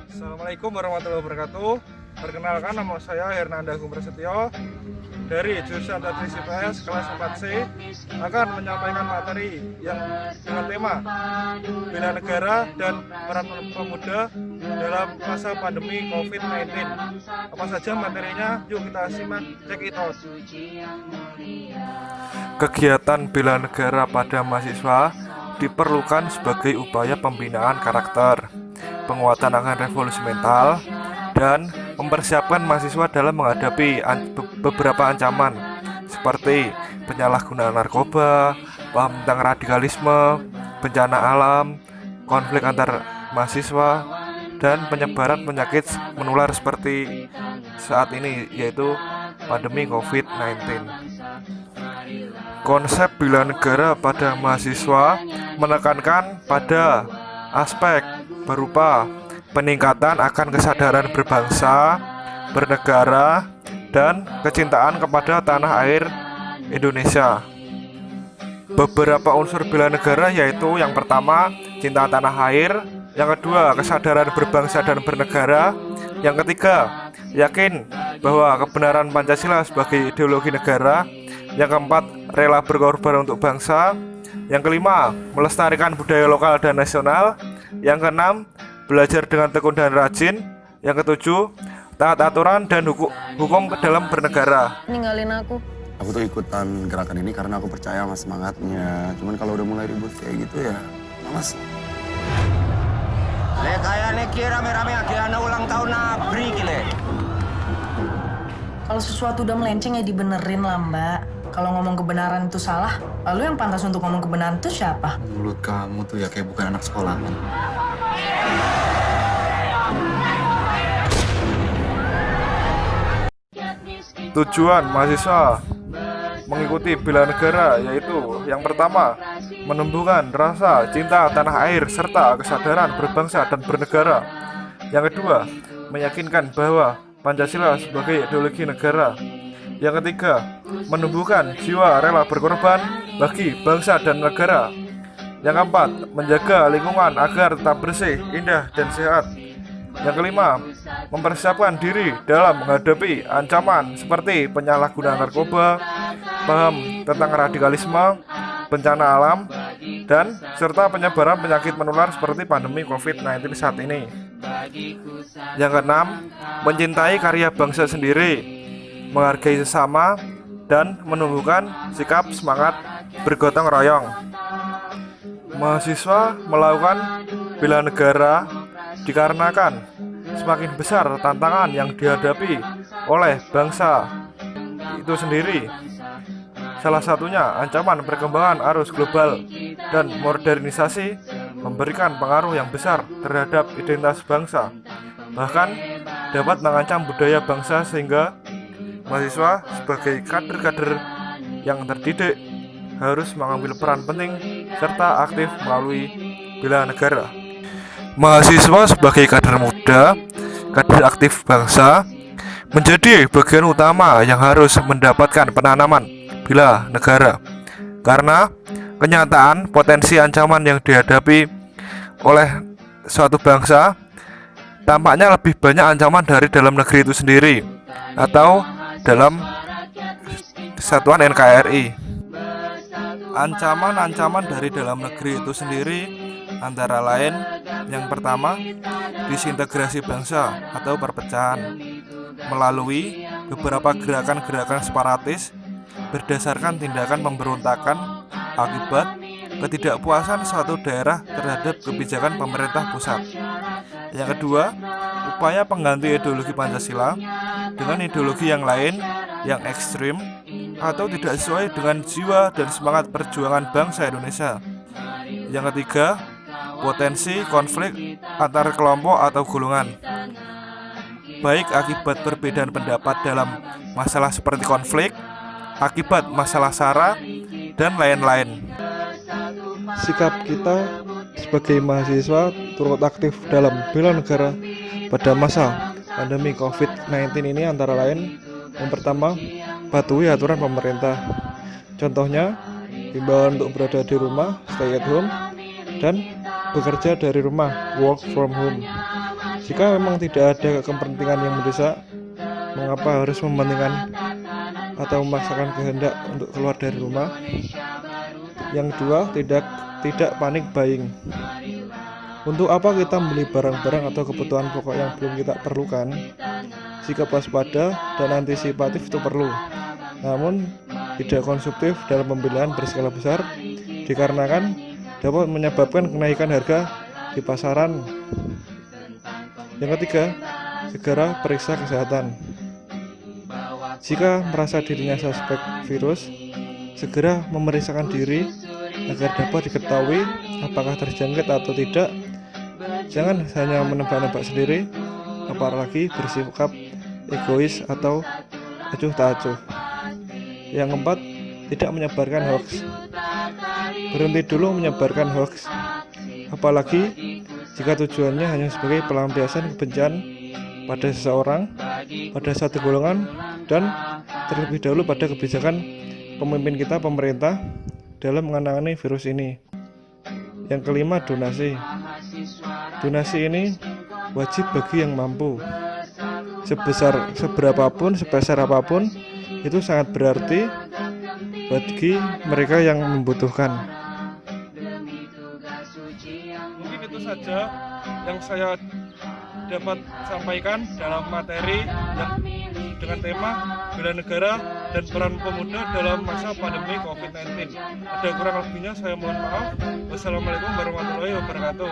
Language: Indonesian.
Assalamualaikum warahmatullahi wabarakatuh. Perkenalkan, nama saya Hernanda Agung Prasetyo dari jurusan Teknik IPS kelas 4C akan menyampaikan materi yang dengan tema bela negara dan peran pemuda dalam masa pandemi COVID-19. Apa saja materinya? Yuk kita simak, check it out. Kegiatan bela negara pada mahasiswa diperlukan sebagai upaya pembinaan karakter, penguatan akan revolusi mental, dan mempersiapkan mahasiswa dalam menghadapi beberapa ancaman seperti penyalahgunaan narkoba, paham tentang radikalisme, bencana alam, konflik antar mahasiswa, dan penyebaran penyakit menular seperti saat ini, yaitu pandemi COVID-19. Konsep bela negara pada mahasiswa menekankan pada aspek berupa peningkatan akan kesadaran berbangsa, bernegara, dan kecintaan kepada tanah air Indonesia. Beberapa unsur bela negara yaitu yang pertama, cinta tanah air, yang kedua, kesadaran berbangsa dan bernegara, yang ketiga, yakin bahwa kebenaran Pancasila sebagai ideologi negara, yang keempat, rela berkorban untuk bangsa, yang kelima, melestarikan budaya lokal dan nasional, yang keenam, belajar dengan tekun dan rajin, yang ketujuh, taat aturan dan hukum dalam bernegara. Ninggalin aku. Aku tuh ikutan gerakan ini karena aku percaya sama semangatnya. Cuman kalau udah mulai ribut kayak gitu ya, malas. Le kayaknya kira rame-rame akhirnya ulang tahun abri gile. Kalau sesuatu udah melenceng ya dibenerin lah, Mbak. Kalau ngomong kebenaran itu salah, lalu yang pantas untuk ngomong kebenaran itu siapa? Mulut kamu tuh ya kayak bukan anak sekolah. Tujuan mahasiswa mengikuti bela negara yaitu yang pertama, menumbuhkan rasa cinta tanah air serta kesadaran berbangsa dan bernegara. Yang kedua, meyakinkan bahwa Pancasila sebagai ideologi negara. Yang ketiga, menumbuhkan jiwa rela berkorban bagi bangsa dan negara. Yang keempat, menjaga lingkungan agar tetap bersih, indah, dan sehat. Yang kelima, mempersiapkan diri dalam menghadapi ancaman seperti penyalahgunaan narkoba, paham tentang radikalisme, bencana alam, dan serta penyebaran penyakit menular seperti pandemi COVID-19 saat ini. Yang keenam, mencintai karya bangsa sendiri, menghargai sesama, dan menumbuhkan sikap semangat bergotong royong. Mahasiswa melakukan bela negara dikarenakan semakin besar tantangan yang dihadapi oleh bangsa itu sendiri. Salah satunya ancaman perkembangan arus global dan modernisasi memberikan pengaruh yang besar terhadap identitas bangsa, bahkan dapat mengancam budaya bangsa, sehingga mahasiswa sebagai kader-kader yang terdidik harus mengambil peran penting serta aktif melalui bela negara. Mahasiswa sebagai kader muda, kader aktif bangsa, menjadi bagian utama yang harus mendapatkan penanaman bela negara. Karena kenyataan potensi ancaman yang dihadapi oleh suatu bangsa tampaknya lebih banyak ancaman dari dalam negeri itu sendiri atau dalam kesatuan NKRI. Ancaman-ancaman dari dalam negeri itu sendiri antara lain, yang pertama, disintegrasi bangsa atau perpecahan melalui beberapa gerakan-gerakan separatis berdasarkan tindakan pemberontakan akibat ketidakpuasan suatu daerah terhadap kebijakan pemerintah pusat. Yang kedua, upaya pengganti ideologi Pancasila dengan ideologi yang lain yang ekstrim atau tidak sesuai dengan jiwa dan semangat perjuangan bangsa Indonesia. Yang ketiga, potensi konflik antar kelompok atau golongan, baik akibat perbedaan pendapat dalam masalah seperti konflik, akibat masalah SARA, dan lain-lain. Sikap kita sebagai mahasiswa turut aktif dalam bela negara pada masa pandemi COVID-19 ini antara lain, yang pertama, patuhi aturan pemerintah. Contohnya, himbauan untuk berada di rumah, stay at home, dan bekerja dari rumah, work from home. Jika memang tidak ada kepentingan yang mendesak, mengapa harus mementingkan atau memaksakan kehendak untuk keluar dari rumah? Yang kedua, tidak panik buying. Untuk apa kita membeli barang-barang atau kebutuhan pokok yang belum kita perlukan? Sikap waspada dan antisipatif itu perlu, namun tidak konsumtif dalam pembelian berskala besar, dikarenakan dapat menyebabkan kenaikan harga di pasaran. Yang ketiga, segera periksa kesehatan. Jika merasa dirinya suspek virus, segera memeriksakan diri agar dapat diketahui apakah terjangkit atau tidak. Jangan hanya menebak-nebak sendiri, apalagi bersikap egois atau acuh tak acuh. Yang keempat, tidak menyebarkan hoax. Berhenti dulu menyebarkan hoax, apalagi jika tujuannya hanya sebagai pelampiasan kebencian pada seseorang, pada satu golongan, dan terlebih dahulu pada kebijakan pemimpin kita, pemerintah, dalam menangani virus ini. Yang kelima, donasi. Donasi ini wajib bagi yang mampu. Sebesar apapun, itu sangat berarti bagi mereka yang membutuhkan. Mungkin itu saja yang saya dapat sampaikan dalam materi yang dengan tema bela negara dan peran pemuda dalam masa pandemi COVID-19. Ada kurang lebihnya saya mohon maaf. Wassalamualaikum warahmatullahi wabarakatuh.